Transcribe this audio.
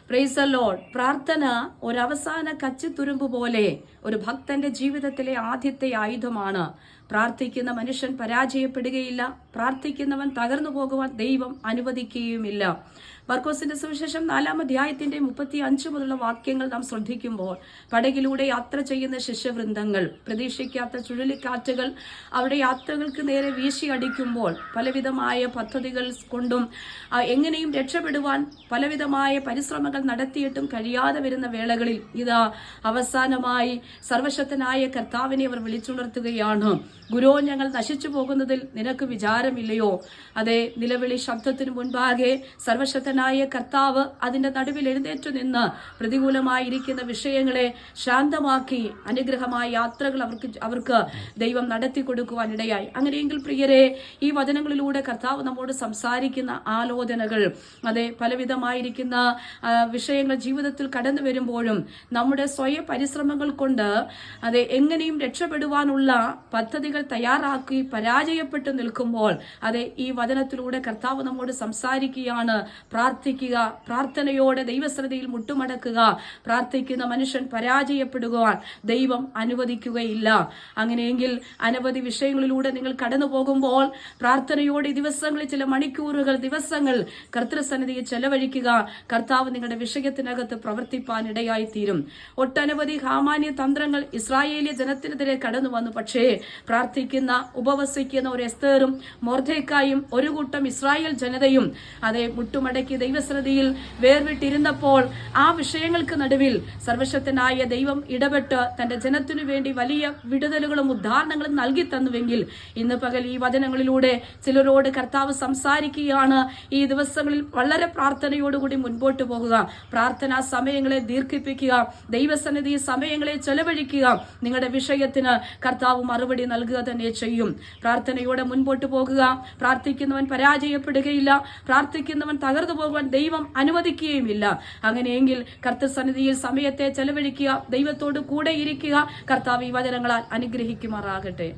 Praise the Lord. പ്രാർത്ഥന ഒരവസാന കച്ചിത്തുരുമ്പ് പോലെ ഒരു ഭക്തന്റെ ജീവിതത്തിലെ ആദ്യത്തെ ആയുധമാണ്. പ്രാർത്ഥിക്കുന്ന മനുഷ്യൻ പരാജയപ്പെടുകയില്ല. പ്രാർത്ഥിക്കുന്നവൻ തകർന്നു പോകുവാൻ ദൈവം അനുവദിക്കുകയുമില്ല. മർക്കോസിന്റെ സുവിശേഷം 4-ാം അധ്യായത്തിന്റെ 35 മുതലുള്ള വാക്യങ്ങൾ നാം ശ്രദ്ധിക്കുമ്പോൾ, പടകിലൂടെ യാത്ര ചെയ്യുന്ന ശിഷ്യവൃന്ദങ്ങൾ, പ്രതീക്ഷിക്കാത്ത ചുഴലിക്കാറ്റുകൾ അവിടെ യാത്രകൾക്ക് നേരെ വീശി അടിക്കുമ്പോൾ പലവിധമായ പദ്ധതികൾ കൊണ്ടും എങ്ങനെയും രക്ഷപ്പെടുവാൻ പലവിധമായ പരിശ്രമങ്ങൾ നടത്തിയിട്ടും കഴിയാതെ വരുന്ന വേളകളിൽ ഇതാ അവസാനമായി സർവശക്തനായ കർത്താവിനെ അവർ വിളിച്ചുണർത്തുകയാണ്. ഗുരോ, ഞങ്ങൾ നശിച്ചു പോകുന്നതിൽ നിനക്ക് വിചാരമില്ലയോ? അതെ, നിലവിളി ശബ്ദത്തിനു മുൻപാകെ സർവശക്തനായ കർത്താവ് അതിന്റെ നടുവിൽ എഴുന്നേറ്റു നിന്ന് പ്രതികൂലമായിരിക്കുന്ന വിഷയങ്ങളെ ശാന്തമാക്കി അനുഗ്രഹമായ യാത്രകൾ അവർക്ക് ദൈവം നടത്തി കൊടുക്കുവാൻ ഇടയായി. അങ്ങനെയെങ്കിൽ പ്രിയരെ, ഈ വചനങ്ങളിലൂടെ കർത്താവ് നമ്മോട് സംസാരിക്കുന്ന ആലോചനകൾ, അതെ, പലവിധമായിരിക്കുന്ന വിഷയങ്ങൾ ജീവിതത്തിൽ കടന്നു വരുമ്പോഴും നമ്മുടെ സ്വയം പരിശ്രമങ്ങൾ കൊണ്ട് അതെ എങ്ങനെയും രക്ഷപ്പെടുവാനുള്ള പദ്ധതികൾ തയ്യാറാക്കി പരാജയപ്പെട്ടു നിൽക്കുമ്പോൾ, അതെ, ഈ വചനത്തിലൂടെ കർത്താവ് നമ്മോട് സംസാരിക്കുകയാണ്. പ്രാർത്ഥിക്കുക, പ്രാർത്ഥനയോടെ ദൈവശ്രദ്ധയിൽ മുട്ടുമടക്കുക. പ്രാർത്ഥിക്കുന്ന മനുഷ്യൻ പരാജയപ്പെടുവാൻ ദൈവം അനുവദിക്കുകയില്ല. അങ്ങനെയെങ്കിൽ അനവധി വിഷയങ്ങളിലൂടെ നിങ്ങൾ കടന്നു പോകുമ്പോൾ പ്രാർത്ഥനയോടെ ദിവസങ്ങളിൽ ചില മണിക്കൂറുകൾ, ദിവസങ്ങൾ കർത്തൃസന്നിധിയിൽ ചെലവഴിക്കുക. കർത്താവ് നിങ്ങളുടെ വിഷയത്തിനകത്ത് പ്രവർത്തിപ്പാൻ ഇടയായിത്തീരും. ഒട്ടനവധി ഹാമാന്യ തന്ത്രങ്ങൾ ഇസ്രായേലിയ ജനത്തിനെതിരെ കടന്നു വന്നു. പക്ഷേ പ്രാർത്ഥിക്കുന്ന, ഉപവസിക്കുന്ന ഒരു എസ്തേറും മൊർദെഖായും ഒരു കൂട്ടം ഇസ്രായേൽ ജനതയും അതെ മുട്ടുമടക്കി ദൈവശ്രദ്ധയിൽ വേർവിട്ടിരുന്നപ്പോൾ ആ വിഷയങ്ങൾക്ക് നടുവിൽ സർവശക്തനായ ദൈവം ഇടപെട്ട് തന്റെ ജനത്തിനു വേണ്ടി വലിയ വിടുതലുകളും ഉദ്ധാരണങ്ങളും നൽകി തന്നുവെങ്കിൽ ഇന്ന് പകൽ ഈ വചനങ്ങളിലൂടെ ചിലരോട് കർത്താവ് സംസാരിക്കുകയാണ്. ഈ ദിവസങ്ങളിൽ വളരെ പ്രാർത്ഥനയോടുകൂടി മുൻപോട്ട് പോകുക. പ്രാർത്ഥനാ സമയങ്ങളെ ദീർഘിപ്പിക്കുക. ദൈവസന്നിധി സമയങ്ങളെ ചെലവഴിക്കുക. നിങ്ങളുടെ വിഷയത്തിന് കർത്താവ് മറുപടി നൽകുക തന്നെ ചെയ്യും. പ്രാർത്ഥനയോടെ മുൻപോട്ട് പോകുക. പ്രാർത്ഥിക്കുന്നവൻ പരാജയപ്പെടുകയില്ല. പ്രാർത്ഥിക്കുന്നവൻ തകർന്നു പോകുവാൻ ദൈവം അനുവദിക്കുകയുമില്ല. അങ്ങനെയെങ്കിൽ കർത്തൃസന്നിധിയിൽ സമയത്തെ ചെലവഴിക്കുക. ദൈവത്തോട് കൂടെ ഇരിക്കുക. കർത്താവ് ഈ വചനങ്ങളാൽ അനുഗ്രഹിക്കുമാറാകട്ടെ.